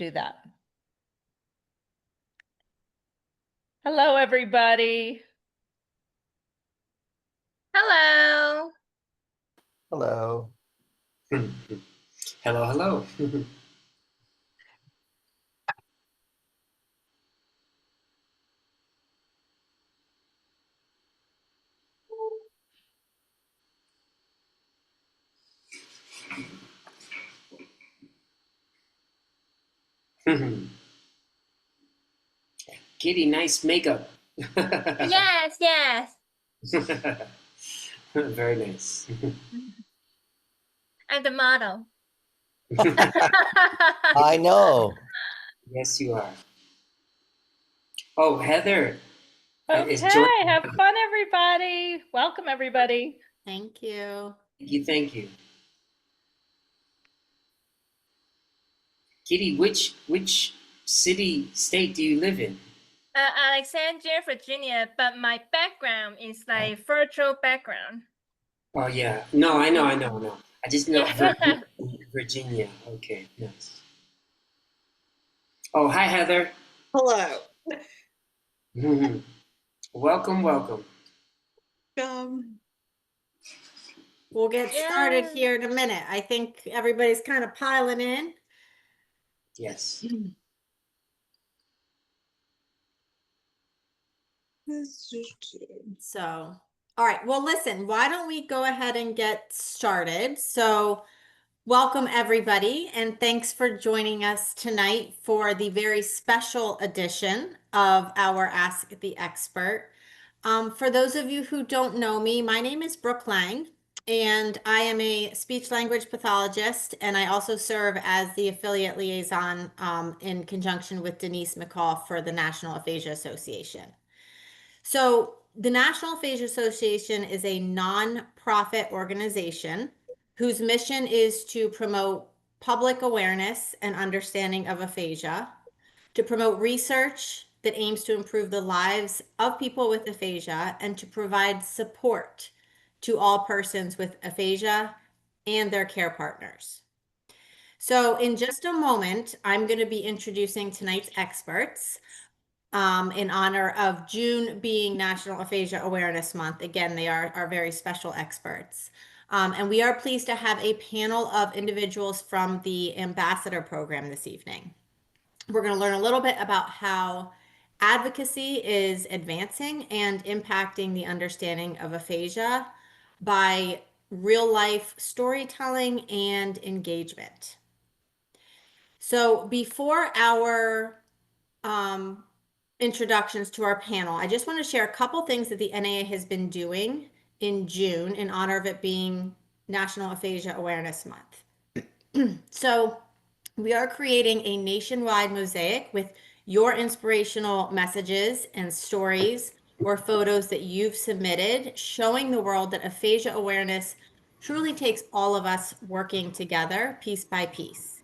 do that. Hello, everybody. Hello. Hello. Hello, hello. Kitti, nice makeup. Yes, yes. Very nice. I'm the model. I know. Yes, you are. Oh, Heather is Okay, joining. have fun, everybody. Welcome, everybody. Thank you. Thank you. Kitti, which city, state do you live in? Alexandria, Virginia, but my background is like virtual background. Oh yeah. No, I know. I just know Yeah. Virginia. Okay, nice. Oh, hi, Heather. Hello. Welcome. We'll get started here in a minute. I think everybody's kind of piling in. Yes. So, all right. Well, listen, why don't we go ahead and get started? So, welcome everybody, and thanks for joining us tonight for the very special edition of our Ask the Expert. For those of you who don't know me, my name is Brooke Lang, and I am a speech language pathologist, and I also serve as the affiliate liaison in conjunction with Denise McCall for the National Aphasia Association. So the National Aphasia Association is a nonprofit organization whose mission is to promote public awareness and understanding of aphasia, to promote research that aims to improve the lives of people with aphasia, and to provide support to all persons with aphasia and their care partners. So in just a moment, I'm going to be introducing tonight's experts in honor of June being National Aphasia Awareness Month. Again, they are our very special experts. And we are pleased to have a panel of individuals from the Ambassador program this evening. We're going to learn a little bit about how advocacy is advancing and impacting the understanding of aphasia by real life storytelling and engagement. So before our introductions to our panel, I just want to share a couple things that the NAA has been doing in June in honor of it being National Aphasia Awareness Month. So we are creating a nationwide mosaic with your inspirational messages and stories or photos that you've submitted, showing the world that aphasia awareness truly takes all of us working together piece by piece.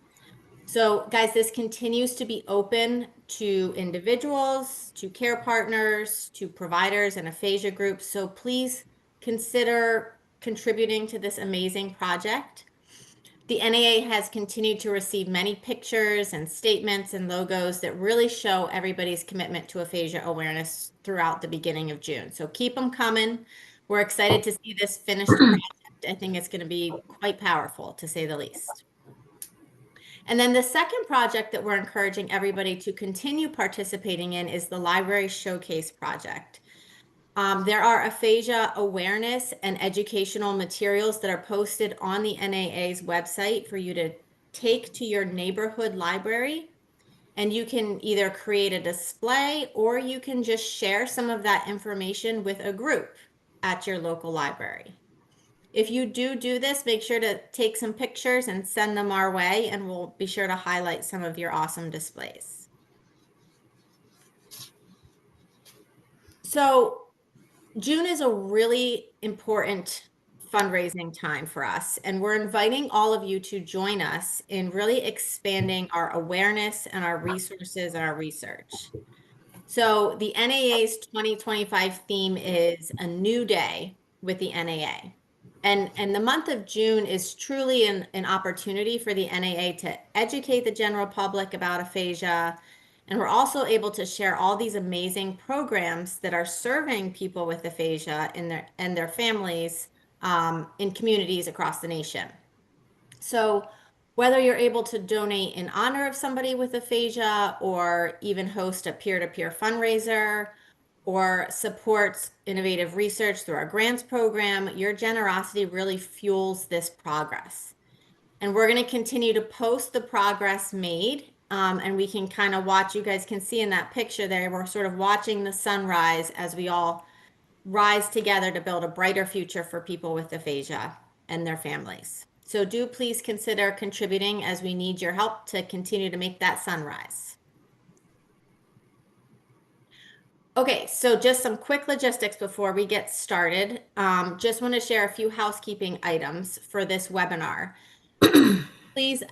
So guys, this continues to be open to individuals, to care partners, to providers and aphasia groups. So please consider contributing to this amazing project. The NAA has continued to receive many pictures and statements and logos that really show everybody's commitment to aphasia awareness throughout the beginning of June. So keep them coming. We're excited to see this finished project. I think it's going to be quite powerful, to say the least. And then the second project that we're encouraging everybody to continue participating in is the Library Showcase Project. There are aphasia awareness and educational materials that are posted on the NAA's website for you to take to your neighborhood library. And you can either create a display or you can just share some of that information with a group at your local library. If you do this, make sure to take some pictures and send them our way, and we'll be sure to highlight some of your awesome displays. So June is a really important fundraising time for us, and we're inviting all of you to join us in really expanding our awareness and our resources and our research. So the NAA's 2025 theme is A New Day with the NAA. And the month of June is truly an opportunity for the NAA to educate the general public about aphasia. And we're also able to share all these amazing programs that are serving people with aphasia and their families in communities across the nation. So whether you're able to donate in honor of somebody with aphasia or even host a peer-to-peer fundraiser or support innovative research through our grants program, your generosity really fuels this progress. And we're going to continue to post the progress made. And we can kind of watch, you guys can see in that picture there, we're sort of watching the sunrise as we all rise together to build a brighter future for people with aphasia and their families. So do please consider contributing, as we need your help to continue to make that sunrise. Okay, so just some quick logistics before we get started. Just want to share a few housekeeping items for this webinar. Please,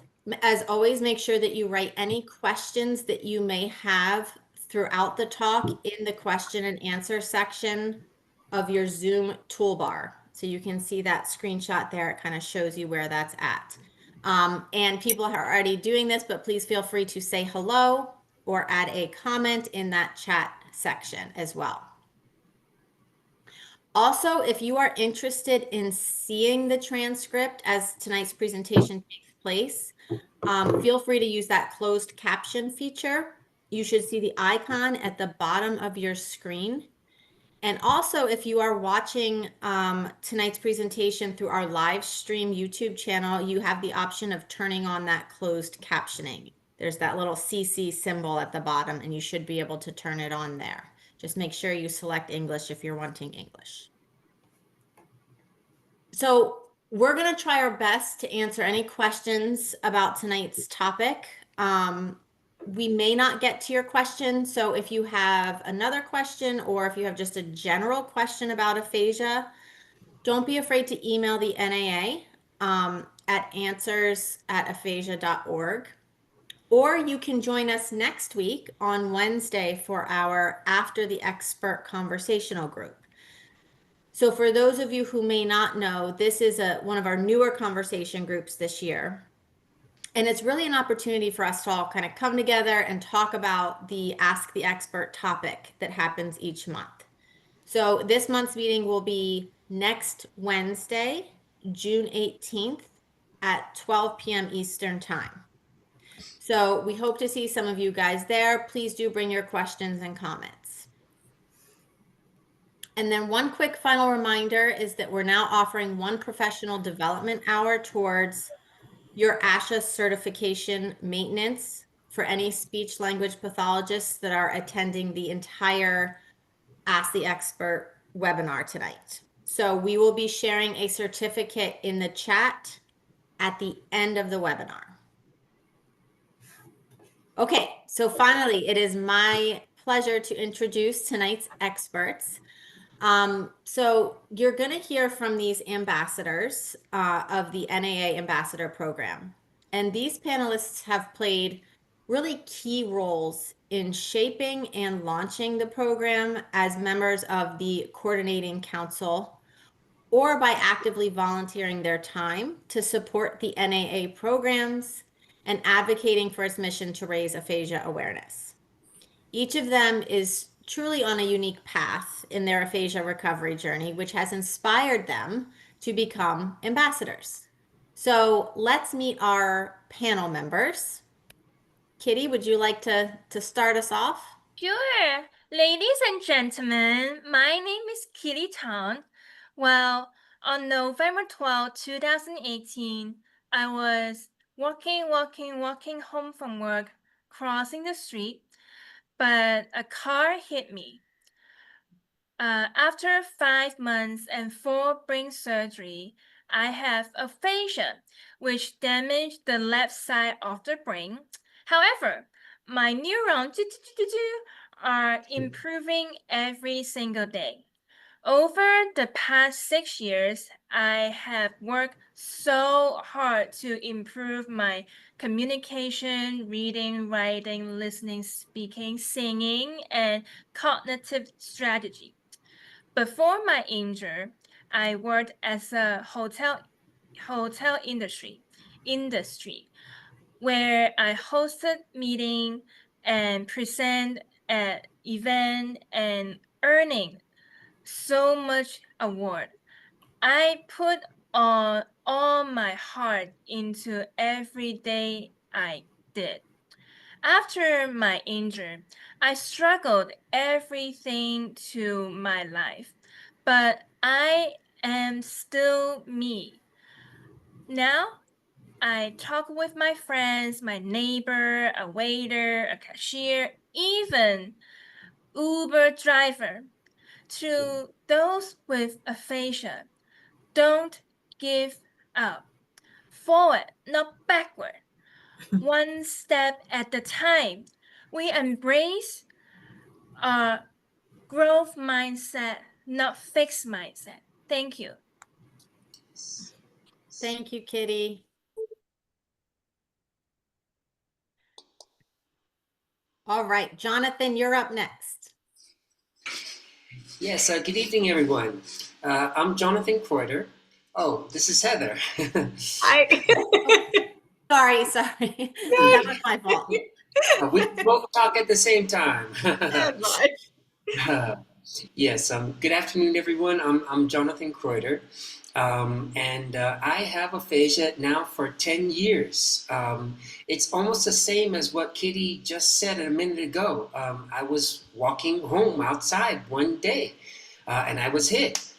as always, make sure that you write any questions that you may have throughout the talk in the question and answer section of your Zoom toolbar. So you can see that screenshot there. It kind of shows you where that's at. And people are already doing this, but please feel free to say hello or add a comment in that chat section as well. Also, if you are interested in seeing the transcript as tonight's presentation takes place, feel free to use that closed caption feature. You should see the icon at the bottom of your screen. And also, if you are watching tonight's presentation through our live stream YouTube channel, you have the option of turning on that closed captioning. There's that little CC symbol at the bottom, and you should be able to turn it on there. Just make sure you select English if you're wanting English. So we're going to try our best to answer any questions about tonight's topic. We may not get to your question, so if you have another question or if you have just a general question about aphasia, don't be afraid to email the NAA at answers@aphasia.org. Or you can join us next week on Wednesday for our After the Expert conversational group. So for those of you who may not know, this is one of our newer conversation groups this year. And it's really an opportunity for us to all kind of come together and talk about the Ask the Expert topic that happens each month. So this month's meeting will be next Wednesday, June 18th at 12 p.m. Eastern Time. So we hope to see some of you guys there. Please do bring your questions and comments. And then one quick final reminder is that we're now offering one professional development hour towards your ASHA certification maintenance for any speech language pathologists that are attending the entire Ask the Expert webinar tonight. So we will be sharing a certificate in the chat at the end of the webinar. Okay, so finally, it is my pleasure to introduce tonight's experts. So you're going to hear from these ambassadors of the NAA Ambassador Program. And these panelists have played really key roles in shaping and launching the program as members of the coordinating council, or by actively volunteering their time to support the NAA programs and advocating for its mission to raise aphasia awareness. Each of them is truly on a unique path in their aphasia recovery journey, which has inspired them to become ambassadors. So let's meet our panel members. Kitti, would you like to start us off? Sure. Ladies and gentlemen, my name is Kitti Tang. Well, on November 12, 2018, I was walking home from work, crossing the street, but a car hit me. After 5 months and 4 brain surgery, I have aphasia, which damaged the left side of the brain. However, my neurons are improving every single day. Over the past 6 years, I have worked so hard to improve my communication, reading, writing, listening, speaking, singing, and cognitive strategy. Before my injury, I worked as a hotel industry, where I hosted meeting and present at event and earning so much award. I put all my heart into every day I did. After my injury, I struggled everything to my life, but I am still me. Now I talk with my friends, my neighbor, a waiter, a cashier, even Uber driver. To those with aphasia, don't give up. Forward, not backward. One step at a time. We embrace our growth mindset, not fixed mindset. Thank you. Thank you, Kitti. All right, Jonathan, you're up next. Yes, good evening, everyone. I'm Jonathan Croyder. Oh, this is Heather. Sorry. That was my fault. We can both talk at the same time. Yes, good afternoon, everyone. I'm Jonathan Croyder, and I have aphasia now for 10 years. It's almost the same as what Kitti just said a minute ago. I was walking home outside one day, and I was hit.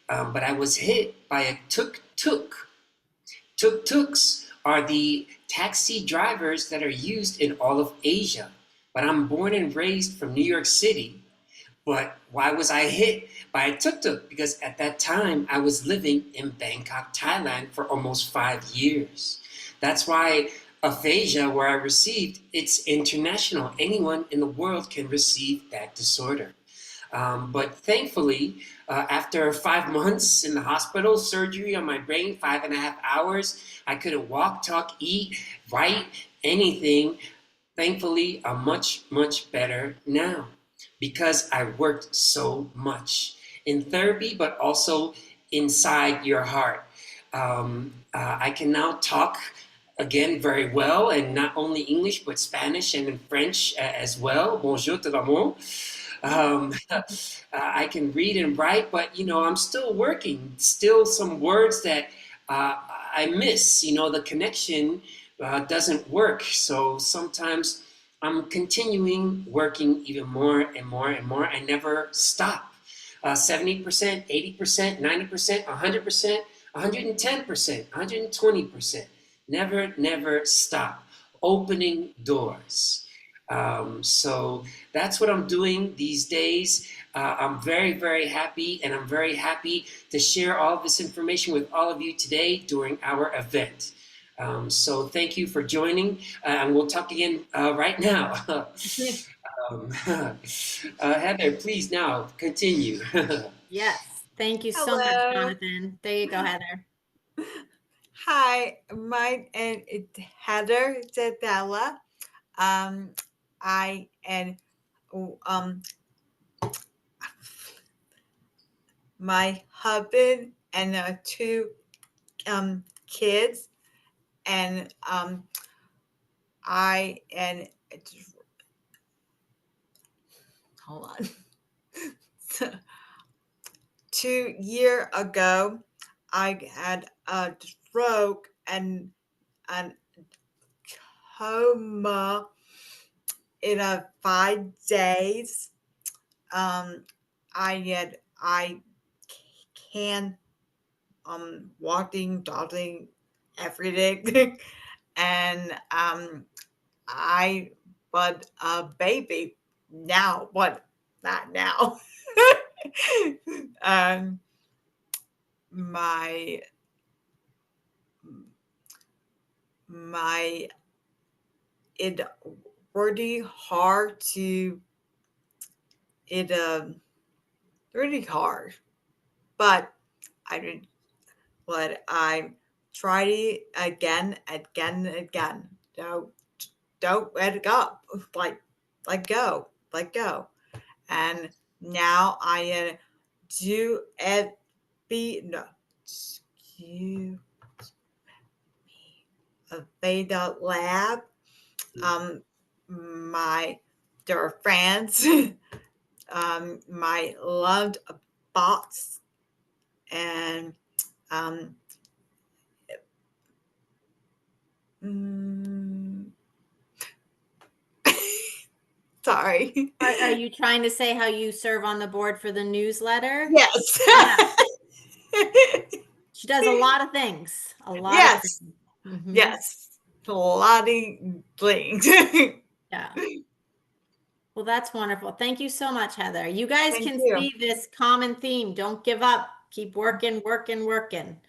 But I was hit by a tuk-tuk. Tuk-tuks are the taxi drivers that are used in all of Asia. But I'm born and raised from New York City. But why was I hit by a tuk-tuk? Because at that time, I was living in Bangkok, Thailand for almost 5 years. That's why aphasia, where I received, it's international. Anyone in the world can receive that disorder. But thankfully, after 5 months in the hospital, surgery on my brain, 5.5 hours, I couldn't walk, talk, eat, write, anything. Thankfully, I'm much, much better now because I worked so much in therapy, but also inside your heart. I can now talk again very well, and not only English, but Spanish and in French as well. Bonjour tout le monde. I can read and write, but I'm still working. Still some words that I miss. The connection doesn't work. So sometimes I'm continuing working even more and more and more. I never stop. 70%, 80%, 90%, 100%, 110%, 120%. Never stop. Opening doors. So that's what I'm doing these days. I'm very, very happy, and I'm very happy to share all of this information with all of you today during our event. So thank you for joining, and we'll talk again right now. Heather, please now continue. Yes. Thank you so much, Hello. Jonathan. There you go, Heather. Hi, my name is Heather Zadella. I and my husband and 2 kids, and I and hold on. So, 2 years ago, I had a stroke and coma in 5 days. I can walking, talking, everything, and I but a baby now, but not now. um, my it really hard to it really hard, but I tried it again. Don't let it go. Let go. And now I do excuse me, Aveda Lab, my dear friends, my loved bots, and mm, sorry. Are you trying to say how you serve on the board for the newsletter? Yes. She does a lot of things. A lot of Yes. things. Mhm. Yes. A lot of things. Yeah. Well, that's wonderful. Thank you so much, Heather. You guys Thank can you. see this common theme. Don't give up. Keep working, working, working.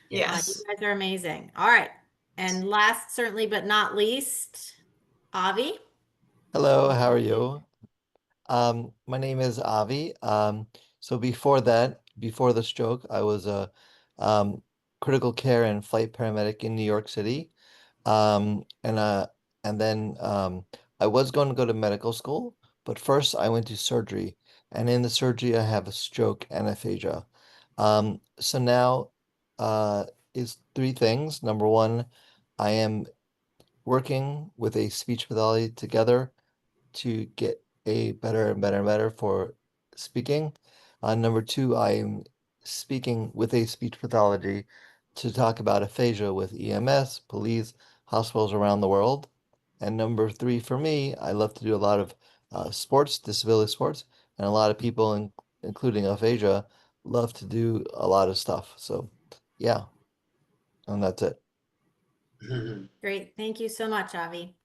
You Yes. guys are amazing. All right. And last, certainly, but not least, Avi. Hello, how are you? My name is Avi. So before that, before the stroke, I was a um, critical care and flight paramedic in New York City. Um, and uh, and then I was going to go to medical school, but first I went to surgery, and in the surgery I have a stroke and aphasia. So now is three things. Number one, I am working with a speech pathology together to get a better and better and better for speaking. Number two, I'm speaking with a speech pathology to talk about aphasia with EMS, police, hospitals around the world. And number three, for me, I love to do a lot of sports, disability sports, and a lot of people, including aphasia, love to do a lot of stuff. So, yeah, and that's it. Great. Thank you so much, Avi.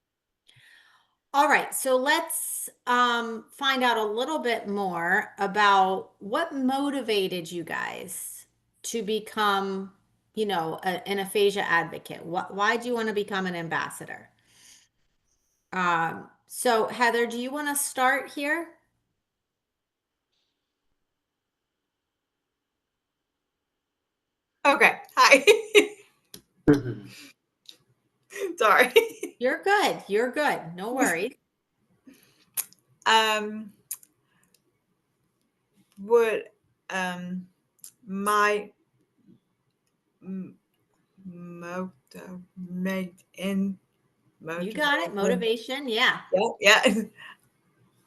All right, so let's find out a little bit more about what motivated you guys to become, an aphasia advocate. Why do you want to become an ambassador? So Heather, do you want to start here? Okay. Hi. Sorry. You're good. You're good. No worries. Would my motivate in You got it. Motivation. Yeah. Yeah.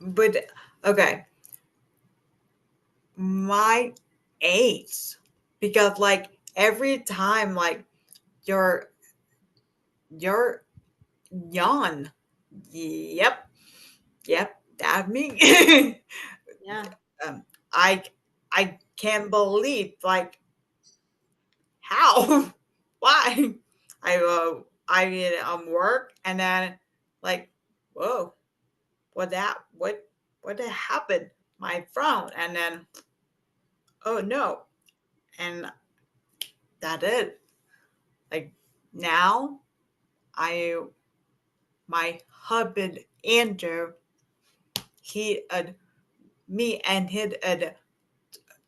But okay. My age, because like every time like you're young. Yep. That me. Yeah. I can't believe like how why I work and then like whoa what happened my phone and then oh no and that it like now I my husband Andrew he me and his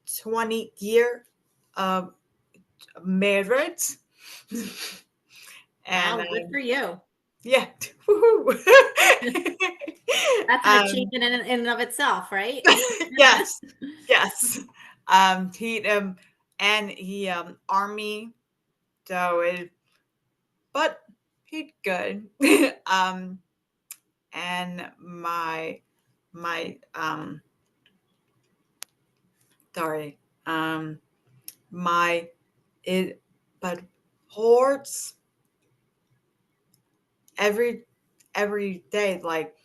20-year um marriage and Wow, good for you. yeah. Woohoo. That's an achievement in and of itself, right? Yes, yes. He and he army, so it, but he good. And my sorry my it but hordes every day like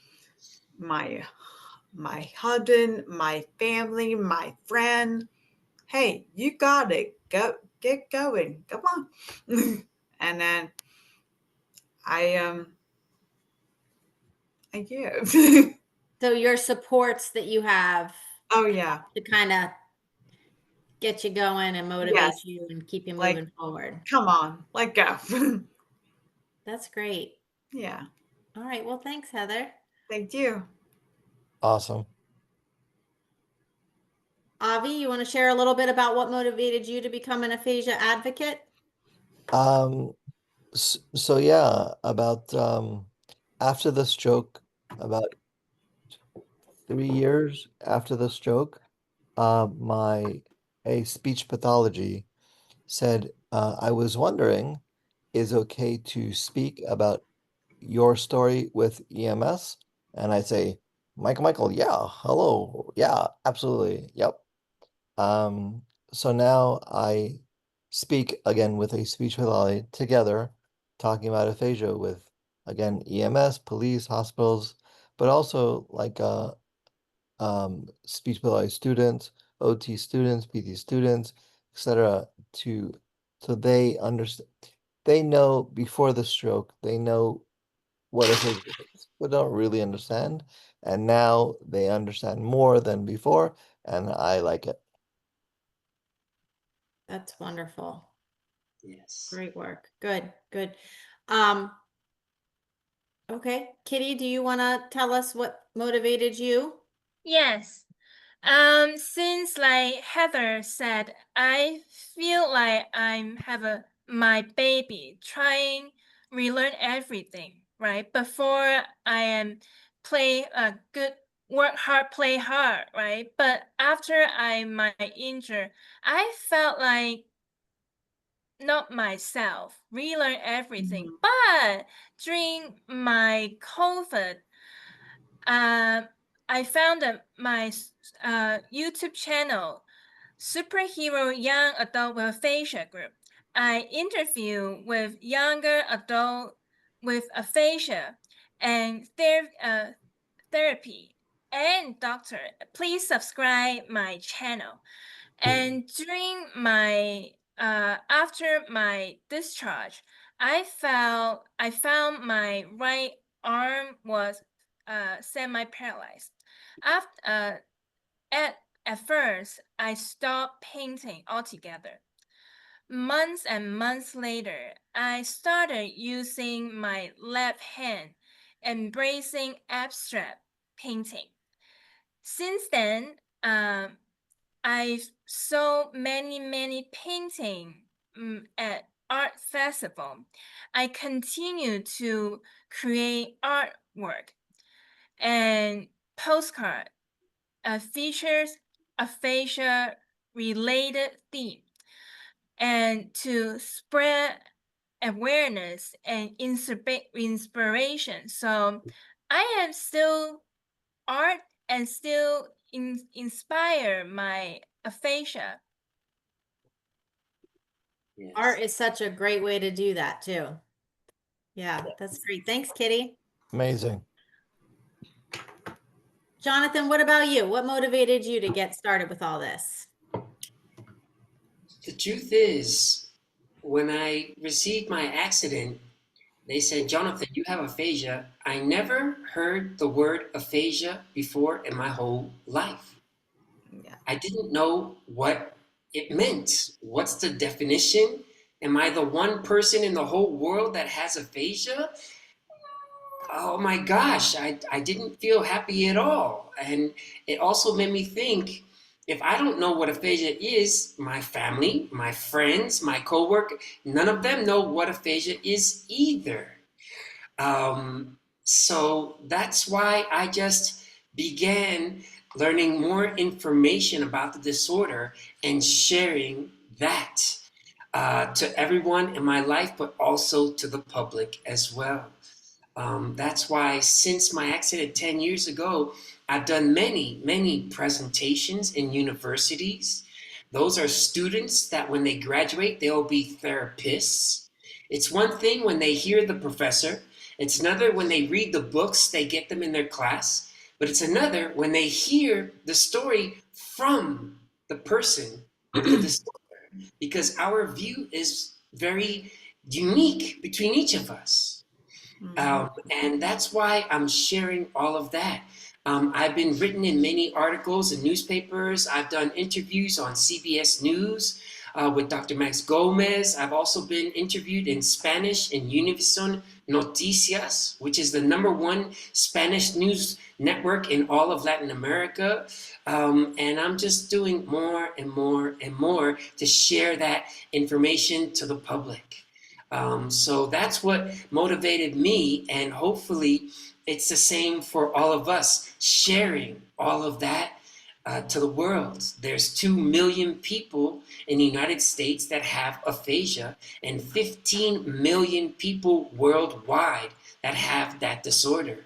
my husband, my family, my friend. Hey, you got it. Go, get going. Come on. And then I I give. So your supports that you have Oh yeah. to kind of get you going and motivate Yes. you and keep you Like, moving forward. come on. Let go. That's great. Yeah. All right. Well, thanks, Heather. Thank you. Awesome. Avi, you want to share a little bit about what motivated you to become an aphasia advocate? Um, so yeah, about after the stroke, about 3 years after the stroke, my a speech pathology, said, I was wondering, is it okay to speak about your story with EMS? And I say, Michael, yeah, hello, yeah, absolutely, yep. So now I speak again with a speech pathology together, talking about aphasia with, again, EMS, police, hospitals, but also like speech pathology students, OT students, PT students, etc. to so they understand, they know before the stroke, they know what aphasia is, but don't really understand. And now they understand more than before, and I like it. That's wonderful. Yes. Great work. Good, good. Okay, Kitti, do you want to tell us what motivated you? Yes. Since like Heather said, I feel like I'm my baby trying relearn everything, right? Before I am play a good work hard, play hard, right? But after my injury, I felt like not myself, relearn everything. But during my COVID, I found my YouTube channel, Superhero Young Adult with Aphasia Group. I interview with younger adult with aphasia and therapy and doctor. Please subscribe my channel. And during my after my discharge, I found my right arm was semi-paralyzed. After at first, I stopped painting altogether. Months and months later, I started using my left hand, embracing abstract painting. Since then, I saw many painting at art festival. I continue to create artwork and postcard features aphasia related theme and to spread awareness and inspiration. So I am still art and still inspire my aphasia. Yes. Art is such a great way to do that too. Yeah, that's great. Thanks, Kitti. Amazing. Jonathan, what about you? What motivated you to get started with all this? The truth is, when I received my accident, they said, Jonathan, you have aphasia. I never heard the word aphasia before in my whole life. Yeah. I didn't know what it meant. What's the definition? Am I the one person in the whole world that has aphasia? Oh my gosh, I didn't feel happy at all. And it also made me think, if I don't know what aphasia is, my family, my friends, my coworker, none of them know what aphasia is either. So that's why I just began learning more information about the disorder and sharing that to everyone in my life, but also to the public as well. That's why since my accident 10 years ago, I've done many presentations in universities. Those are students that when they graduate, they'll be therapists. It's one thing when they hear the professor. It's another when they read the books, they get them in their class. But it's another when they hear the story from the person with the disorder, because our view is very unique between each of us. And that's why I'm sharing all of that. I've been written in many articles and newspapers. I've done interviews on CBS News with Dr. Max Gomez. I've also been interviewed in Spanish in Univision Noticias, which is the #1 Spanish news network in all of Latin America. And I'm just doing more and more to share that information to the public. So that's what motivated me, and hopefully it's the same for all of us, sharing all of that to the world. There's 2 million people in the United States that have aphasia, and 15 million people worldwide that have that disorder.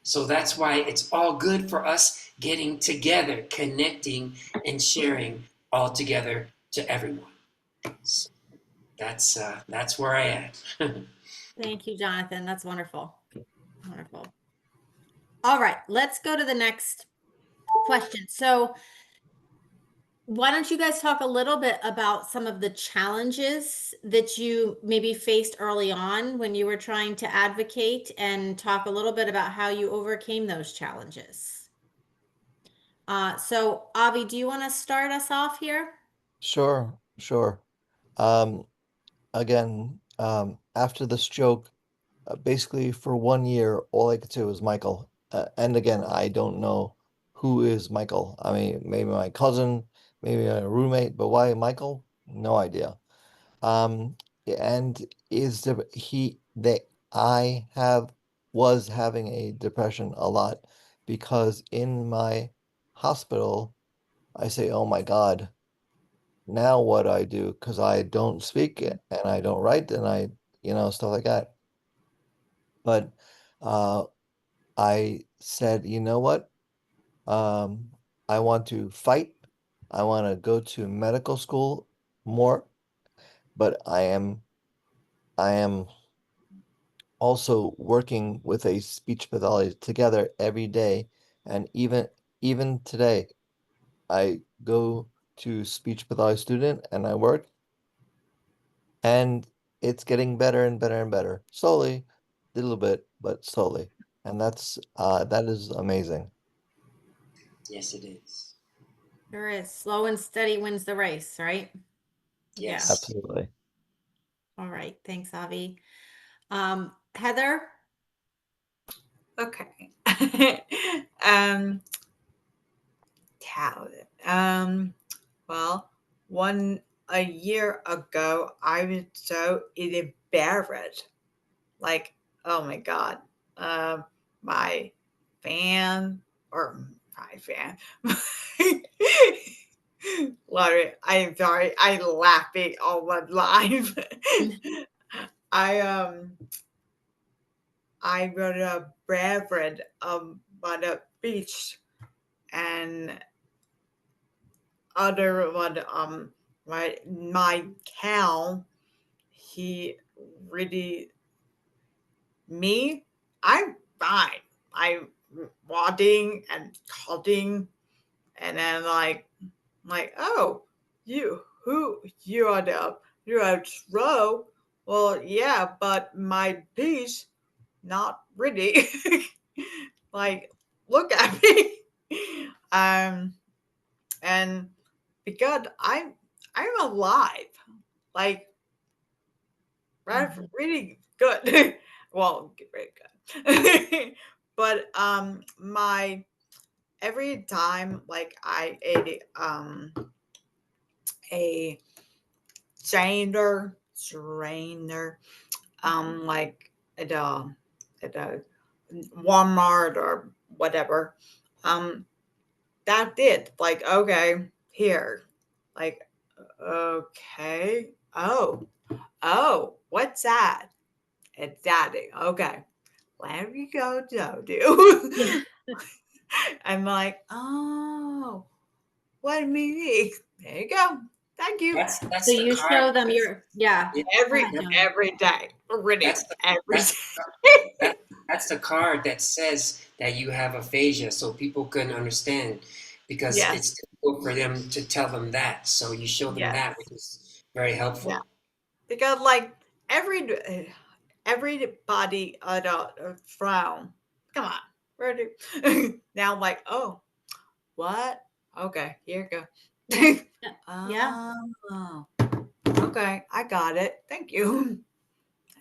So that's why it's all good for us getting together, connecting, and sharing all together to everyone. So that's where I am. Thank you, Jonathan. That's wonderful. Wonderful. All right, let's go to the next question. So why don't you guys talk a little bit about some of the challenges that you maybe faced early on when you were trying to advocate, and talk a little bit about how you overcame those challenges. So Avi, do you want to start us off here? Sure, sure. Um, Again, after the stroke, basically for 1 year, all I could say was Michael. And again, I don't know who is Michael. I mean, maybe my cousin, maybe my roommate, but why Michael? No idea. And is the he that I have was having a depression a lot, because in my hospital, I say, oh my God, now what do I do? Because I don't speak and I don't write and stuff like that. But uh, I said, you know what? I want to fight. I want to go to medical school more, but I am also working with a speech pathologist together every day. And even today, I go to speech pathology student and I work, and it's getting better and better and better. Slowly, a little bit, but slowly. And that is amazing. Yes, it is. There is. Slow and steady wins the race, right? Yes. Absolutely. All right. Thanks, Avi. Heather? Okay. Talent. Well, a year ago, I was so embarrassed. Like, oh my God. My fan or my fan. Larry, I'm sorry. I'm laughing all my life. I I wrote a beverage by the beach, and other one my cow, he really me, I'm fine. I'm wadding and cutting, and then oh, you are slow. Well, yeah, but my beach not really. Like, look at me. um and because I'm alive, like, that's really good. Well, very good. But my every time, like, I ate a strainer, like at a Walmart or whatever, that did, like, okay, here, like, okay, what's that? It's daddy. Okay, let me go, do. I'm like, oh, what me? There you go. Thank you. That's So the you card. show them your, yeah. Yeah, Go ahead, Jonathan. Every day, really, that's every that's day. that's the card that says that you have aphasia, so people can understand, because Yes, it's difficult for them to tell them that. So you show them yes, that, which is very helpful. yeah. Because, like, everybody frown. Come on, where do now? I'm like, oh, what? Okay, here you go. Yeah. Oh, okay, I got it. Thank you.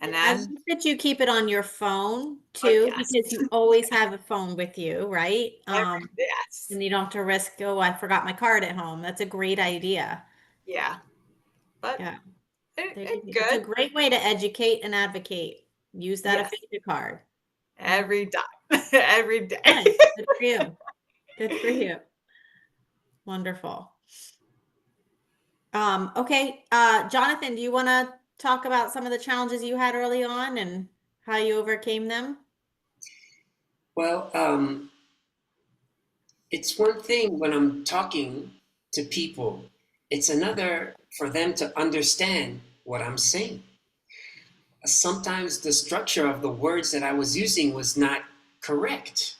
And I then, like that you keep it on your phone oh too, yes, because you always have a phone with you, right? yes, And you don't have to risk, oh, I forgot my card at home. That's a great idea. yeah, but Yeah. There you it's go. It's a good. great way to educate and advocate. Use that Yes, aphasia card. Yeah. every time, every day. Nice. Good for you. Good for you. Wonderful. Okay. Jonathan, do you want to talk about some of the challenges you had early on and how you overcame them? Well, it's one thing when I'm talking to people, it's another for them to understand what I'm saying. Sometimes the structure of the words that I was using was not correct.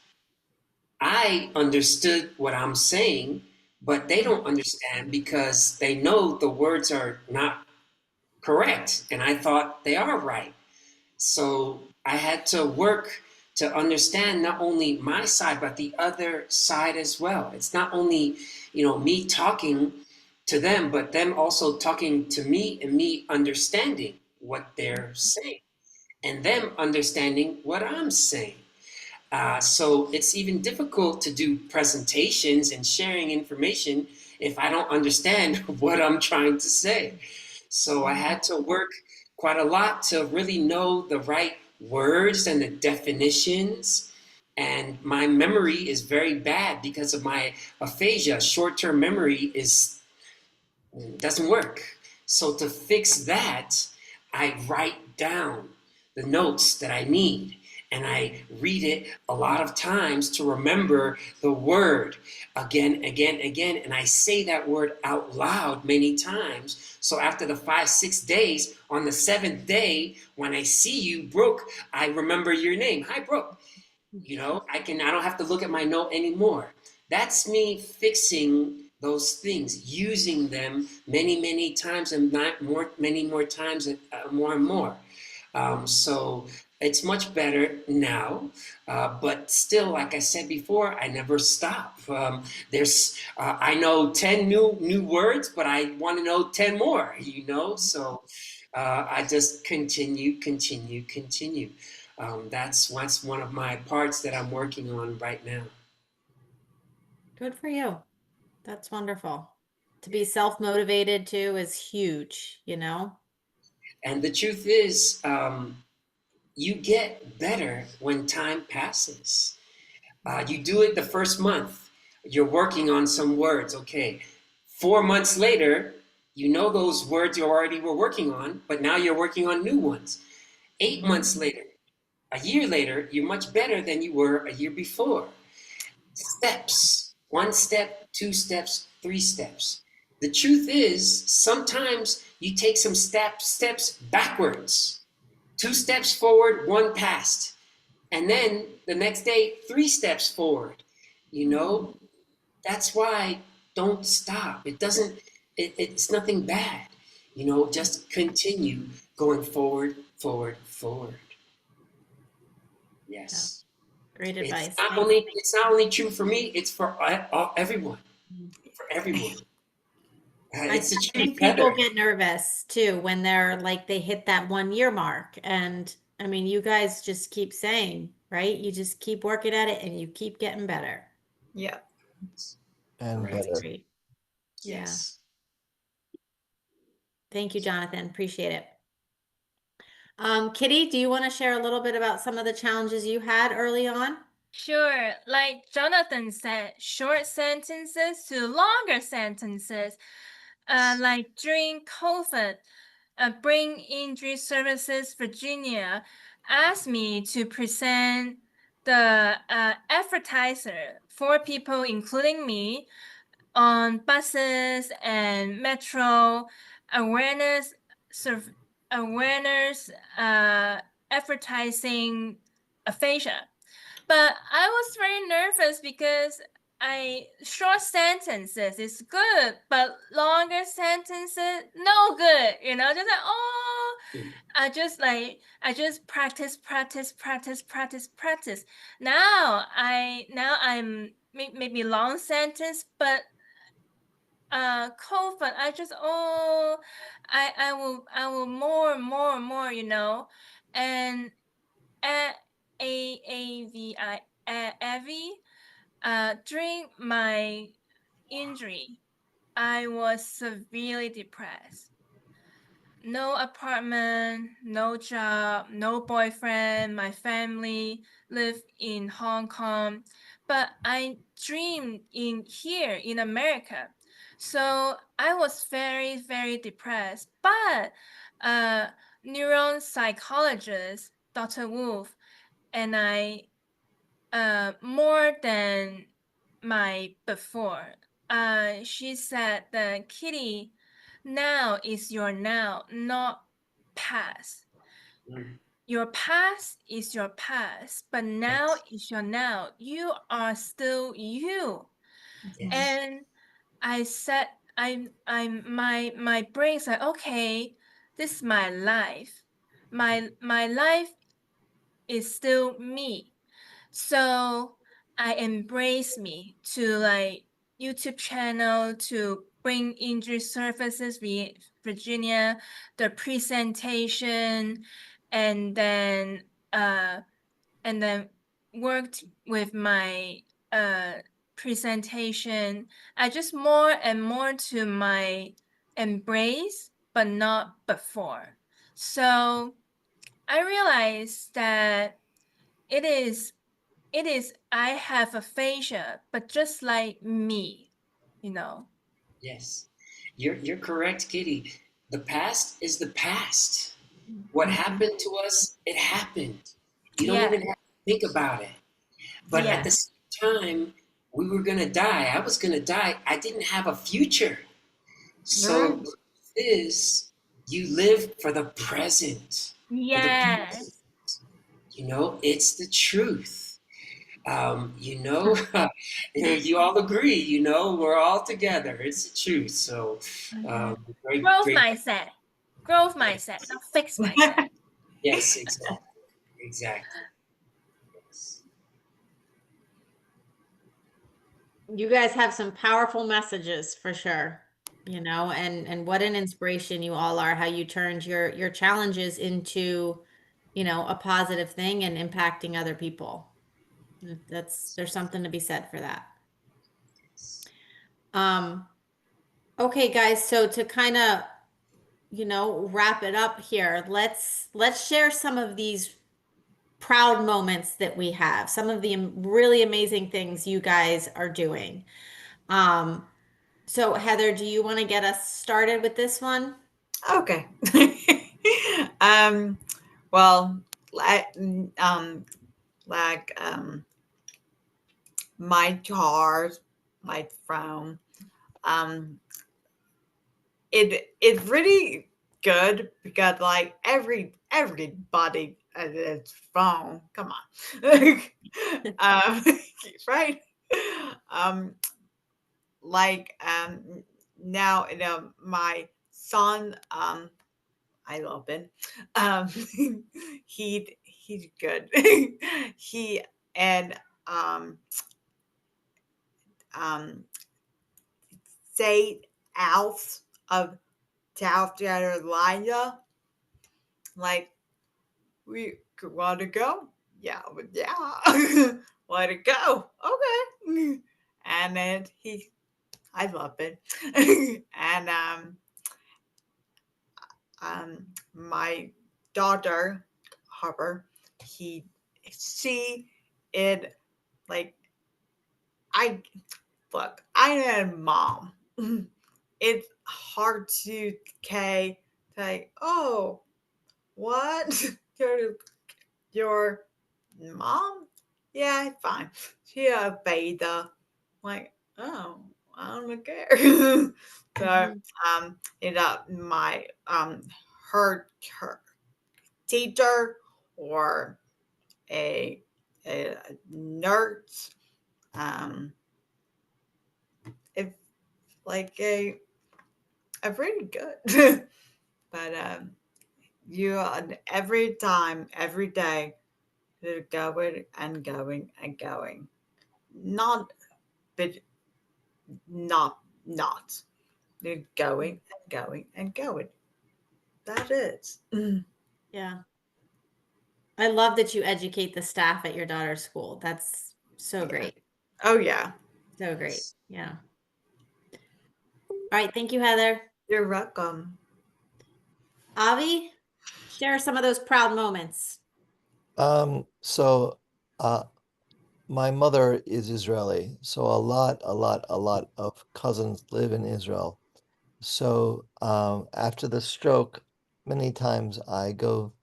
I understood what I'm saying, but they don't understand because they know the words are not correct, and I thought they are right. So I had to work to understand not only my side, but the other side as well. It's not only, me talking to them, but them also talking to me and me understanding what they're saying and them understanding what I'm saying. So it's even difficult to do presentations and sharing information if I don't understand what I'm trying to say. So I had to work quite a lot to really know the right words and the definitions. And my memory is very bad because of my aphasia. Short-term memory doesn't work. So to fix that, I write down the notes that I need and I read it a lot of times to remember the word again, and I say that word out loud many times. So after the 5-6 days, on the 7th day, when I see you, Brooke, I remember your name. Hi, Brooke. I don't have to look at my note anymore. That's me fixing those things, using them many times and many more times, more and more. So it's much better now, but still, like I said before, I never stop. I know 10 new words, but I want to know 10 more. So I just continue. That's one of my parts that I'm working on right now. Good for you. That's wonderful. To be self-motivated too is huge, And the truth is, you get better when time passes. You do it the first month. You're working on some words. Okay. 4 months later, you know those words you already were working on, but now you're working on new ones. 8 months later, a year later, you're much better than you were a year before. Steps. 1 step, 2 steps, 3 steps. The truth is, sometimes you take some steps backwards. 2 steps forward, 1 past. And then the next day, 3 steps forward. That's why don't stop. It's nothing bad. Just continue going forward. Yes. Great advice. It's not only true for me, it's for everyone. For everyone. I It's the think truth, people Heather. get nervous too when they hit that 1 year mark. And I mean, you guys just keep saying, right? You just keep working at it and you keep getting better. Yeah. And Correct. better. Great. Yes. Thank you, Jonathan. Appreciate it. Kitti, do you want to share a little bit about some of the challenges you had early on? Sure, like Jonathan said, short sentences to longer sentences. Like during COVID, Brain Injury Services Virginia asked me to present the advertiser for people, including me, on buses and metro awareness advertising aphasia. But I was very nervous because short sentences is good, but longer sentences no good. Just like I just practice. Now I'm maybe long sentence, but COVID I just I will more, and Avi, during my injury, I was severely depressed. No apartment, no job, no boyfriend. My family lived in Hong Kong. but I dreamed in here in America. So I was very, very depressed. But neuropsychologist Dr. Wolf and I, more than my before, she said that Kitti, now is your now, not past. Mm, Your past is your past, but now yes. is your now. You are still you. Yes. And I said, my brain said, okay, this is my life. My life is still me. So I embrace me to like YouTube channel to bring injury services with Virginia, the presentation, and then worked with my presentation. I just more and more to my embrace, but not before. So I realized that it is I have aphasia, but just like me, you know. Yes. You're correct, Kitti. The past is the past. What Mhm. happened to us, it happened. You don't Yeah, even have to think about it. But at yeah, the same time, we were gonna die. I was gonna die. I didn't have a future. So Right. the truth is, you live for the present. For the present. yes. It's the truth. you know, you all agree. We're all together. It's the truth. So, Mhm. great, Growth great. mindset. Growth mindset, not fixed mindset. Yes, exactly, exactly. Yes. You guys have some powerful messages for sure, and what an inspiration you all are, how you turned your challenges into, a positive thing and impacting other people. There's something to be said for that. Um, okay, guys, so to kind of, wrap it up here, let's share some of these proud moments that we have, some of the really amazing things you guys are doing. Um, so Heather, do you want to get us started with this one? Okay. um, well, like, like my chart, my phone, um, it's really good because like everybody at its phone. Come on, um, right? Um, like now my son I love him. Um, he's good. he and um um say out of South Carolina. Like we want to go? Yeah, yeah. Want to go? Okay. And then I love it. and my daughter Harper, he she it like I look, I am a mom. It's hard to say, oh, what? your mom? Yeah, it's fine. She a beta. Like, oh, I don't care. so, Mhm. my her teacher or a a nurse, um, if like a really good. but you every time, every day, you're going and going and going. Not, but not. You're going and going and going. That is. Yeah. I love that you educate the staff at your daughter's school. That's so Yeah. great. Oh yeah. So great. Yeah. All right. Thank you, Heather. You're welcome. Avi, share some of those proud moments. So uh my mother is Israeli, so a lot of cousins live in Israel. So after the stroke, many times I go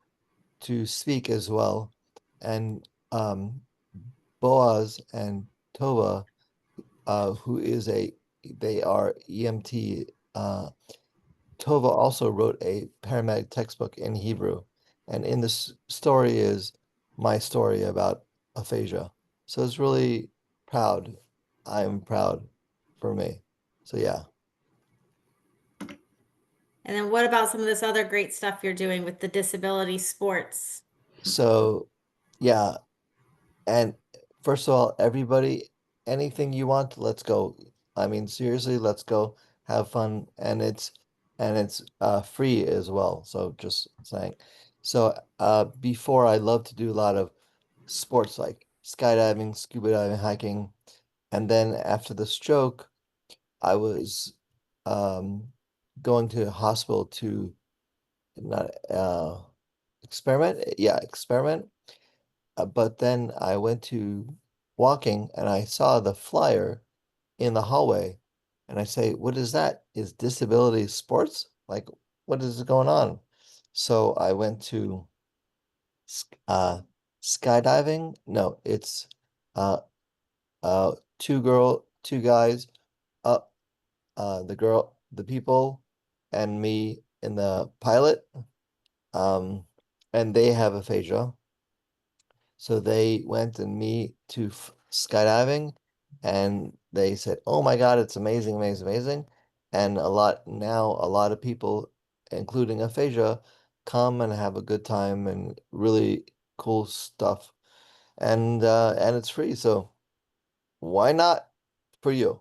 to speak as well. And Boaz and Tova, they are EMT. Tova also wrote a paramedic textbook in Hebrew. And in this story is my story about aphasia. So it's really proud. I'm proud for me. So yeah. And then what about some of this other great stuff you're doing with the disability sports? So yeah. And first of all, everybody, anything you want, let's go. I mean, seriously, let's go have fun. And it's free as well. So just saying. So before I love to do a lot of sports like skydiving, scuba diving, hiking. And then after the stroke, I was um going to hospital to not experiment. Yeah, experiment. But then I went to walking and I saw the flyer in the hallway and I say, what is that? Is disability sports? Like, what is going on? So I went to skydiving. No, it's uh two guys, uh the people and me in the pilot. Um and they have aphasia. So they went and me to skydiving and they said, "Oh my God, it's amazing, amazing, amazing." And a lot of people, including aphasia, come and have a good time and really cool stuff. And it's free, so why not for you?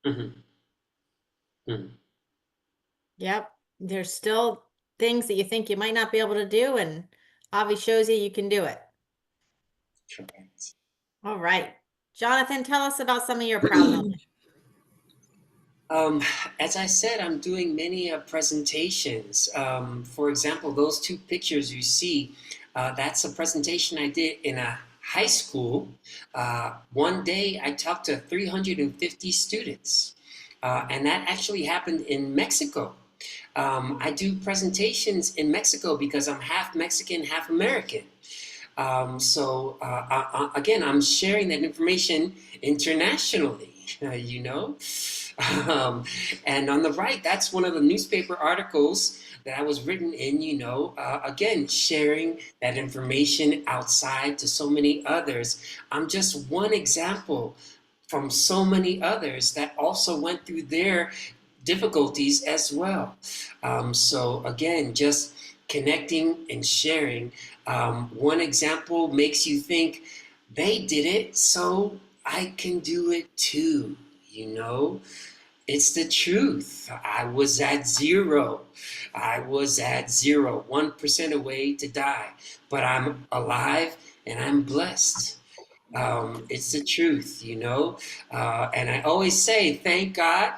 Mhm. Mhm. Yep. There's still things that you think you might not be able to do, and Avi shows you can do it. Correct. All right. Jonathan, tell us about some of your proud moments. Um, as I said, I'm doing many presentations. For example, those two pictures you see, that's a presentation I did in a high school. One day I talked to 350 students, and that actually happened in Mexico. I do presentations in Mexico because I'm half Mexican, half American. Again, I'm sharing that information internationally, you know. And on the right, that's one of the newspaper articles that I was written in, again, sharing that information outside to so many others. I'm just one example from so many others that also went through their difficulties as well. So again, just connecting and sharing. One example makes you think they did it, so I can do it too. You know, it's the truth. I was at zero. I was at 1% away to die, but I'm alive and I'm blessed. It's the truth, and I always say thank God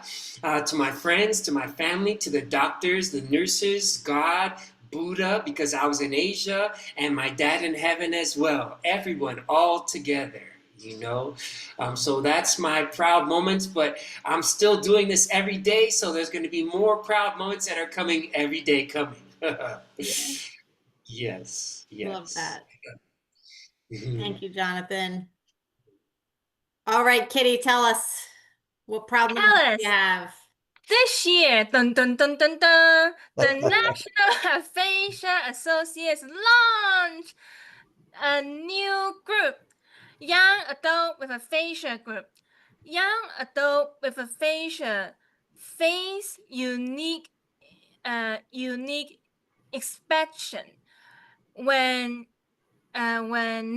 to my friends, to my family, to the doctors, the nurses, God, Buddha, because I was in Asia, and my dad in heaven as well. Everyone all together. So that's my proud moments, but I'm still doing this every day, so there's going to be more proud moments that are coming every day coming. Yes, Love yes. that. Thank you, Jonathan. All right, Kitti, tell us what proud moments Alice, you have. this year, dun, dun, dun, dun, dun, the National Aphasia Associates launched a new group, Young Adult with Aphasia Group. Young Adult with Aphasia face unique inspection when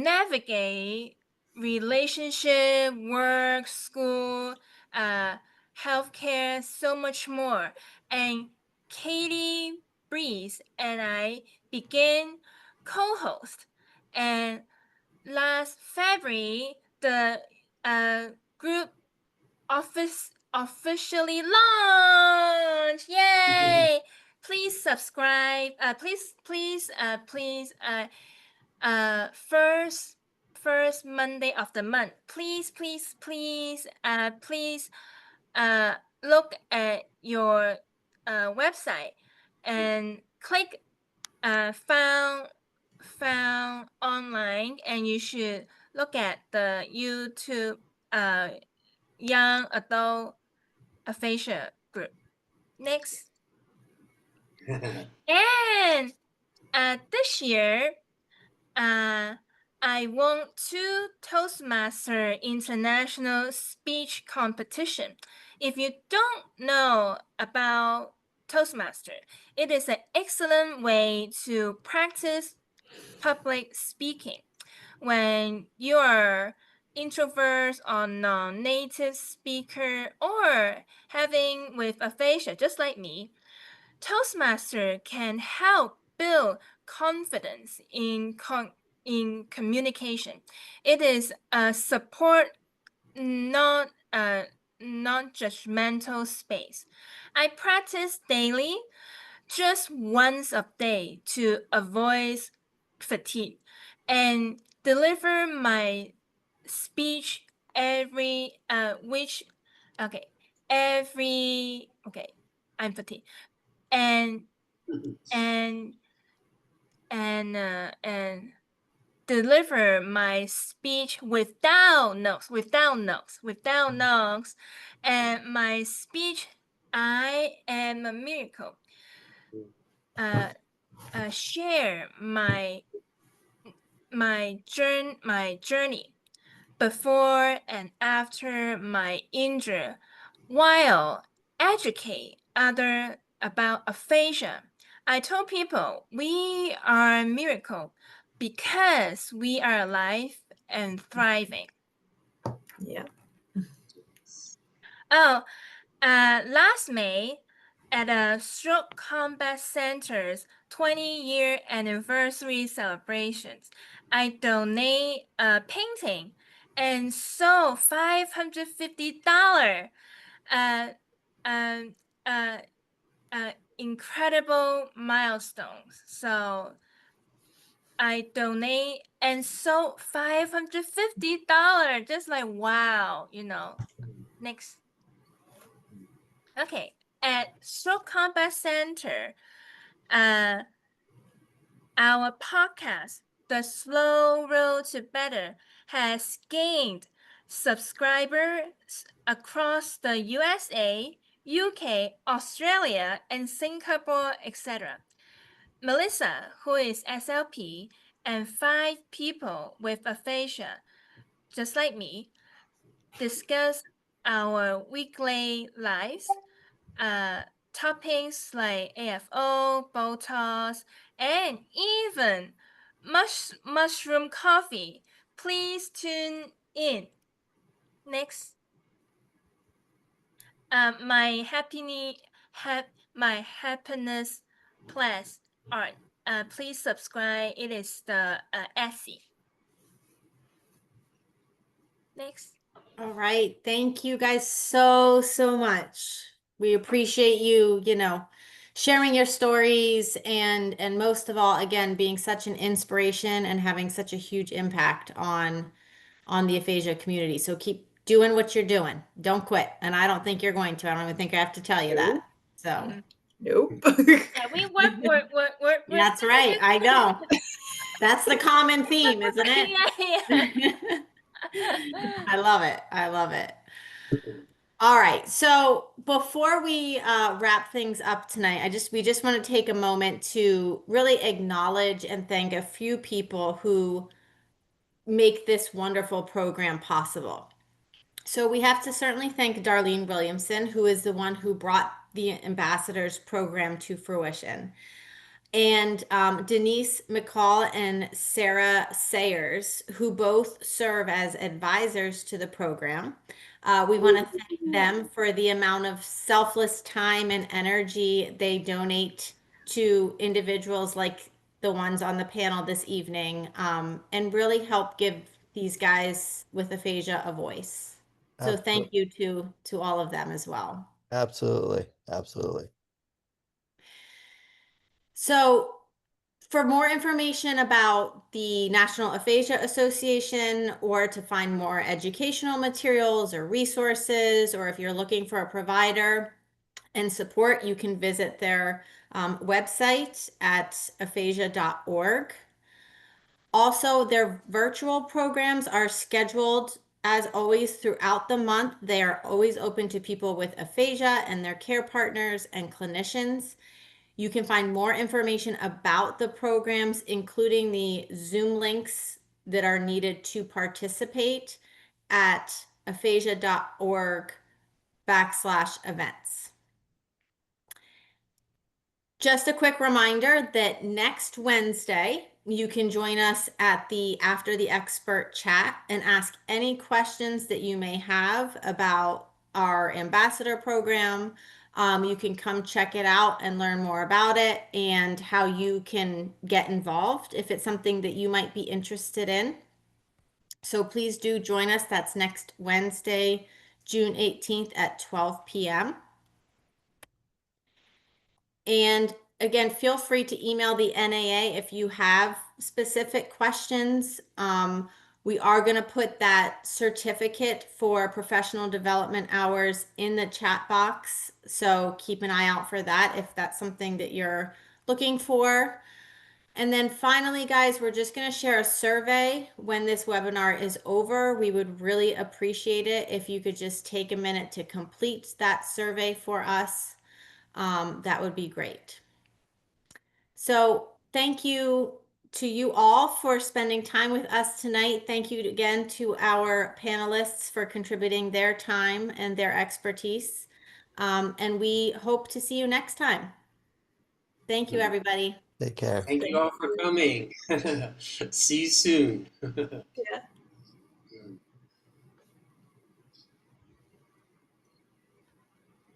navigate relationship, work, school, healthcare, so much more. And Katie, Breeze, and I began co-host. And last February, the group officially launched. Yay! Please subscribe. Please, first first Monday of the month. Please look at your website and click found online, and you should look at the YouTube young adult aphasia group. Next. And this year, I won 2 Toastmaster International Speech Competition. If you don't know about Toastmaster, it is an excellent way to practice public speaking. When you are introvert or non-native speaker or having with aphasia, just like me, Toastmaster can help build confidence in communication. It is a support, not a non-judgmental space. I practice daily, just once a day, to avoid fatigue, and deliver my speech every I'm fatigued, and deliver my speech without notes, and my speech, I am a miracle. Share my journey before and after my injury, while educate others about aphasia. I told people we are a miracle because we are alive and thriving. Yeah. Oh, last May, at a Stroke Combat Center's 20-year anniversary celebrations, I donate a painting and sold $550. Incredible milestones. So I donate and sold $550. Just like, wow, Next. Okay, at Stroke Combat Center, our podcast, The Slow Road to Better, has gained subscribers across the USA, UK, Australia, and Singapore, etc. Melissa, who is SLP, and 5 people with aphasia, just like me, discuss our weekly lives, topics like AFO, Botox, and even mushroom coffee. Please tune in. Next. My happiness plus art. Please subscribe. It is the Etsy. Next. All right. Thank you guys so much. We appreciate you, sharing your stories and most of all, again, being such an inspiration and having such a huge impact on the aphasia community. So keep doing what you're doing. Don't quit. And I don't think you're going to. I don't even think I have to tell you that. So Nope. Yeah, we work. that's right. I know. That's the common theme, isn't it? Yeah. I love it. I love it. All right. So before we wrap things up tonight, we just want to take a moment to really acknowledge and thank a few people who make this wonderful program possible. So we have to certainly thank Darlene Williamson, who is the one who brought the Ambassadors program to fruition. And Denise McCall and Sara Sayers, who both serve as advisors to the program. We want to thank them for the amount of selfless time and energy they donate to individuals like the ones on the panel this evening, and really help give these guys with aphasia a voice. So thank you to all of them as well. Absolutely. Absolutely. So For more information about the National Aphasia Association, or to find more educational materials or resources, or if you're looking for a provider and support, you can visit their website at aphasia.org. Also, their virtual programs are scheduled as always throughout the month. They are always open to people with aphasia and their care partners and clinicians. You can find more information about the programs, including the Zoom links that are needed to participate, at aphasia.org/events. Just a quick reminder that next Wednesday, you can join us at the After the Expert chat and ask any questions that you may have about our ambassador program. You can come check it out and learn more about it and how you can get involved if it's something that you might be interested in. So please do join us. That's next Wednesday, June 18th at 12 p.m. And again, feel free to email the NAA if you have specific questions. We are going to put that certificate for professional development hours in the chat box. So keep an eye out for that if that's something that you're looking for. And then finally, guys, we're just going to share a survey when this webinar is over. We would really appreciate it if you could just take a minute to complete that survey for us. That would be great. So thank you to you all for spending time with us tonight. Thank you again to our panelists for contributing their time and their expertise. And we hope to see you next time. Thank you, everybody. Take care. Thank you all for coming. See you soon. Yeah.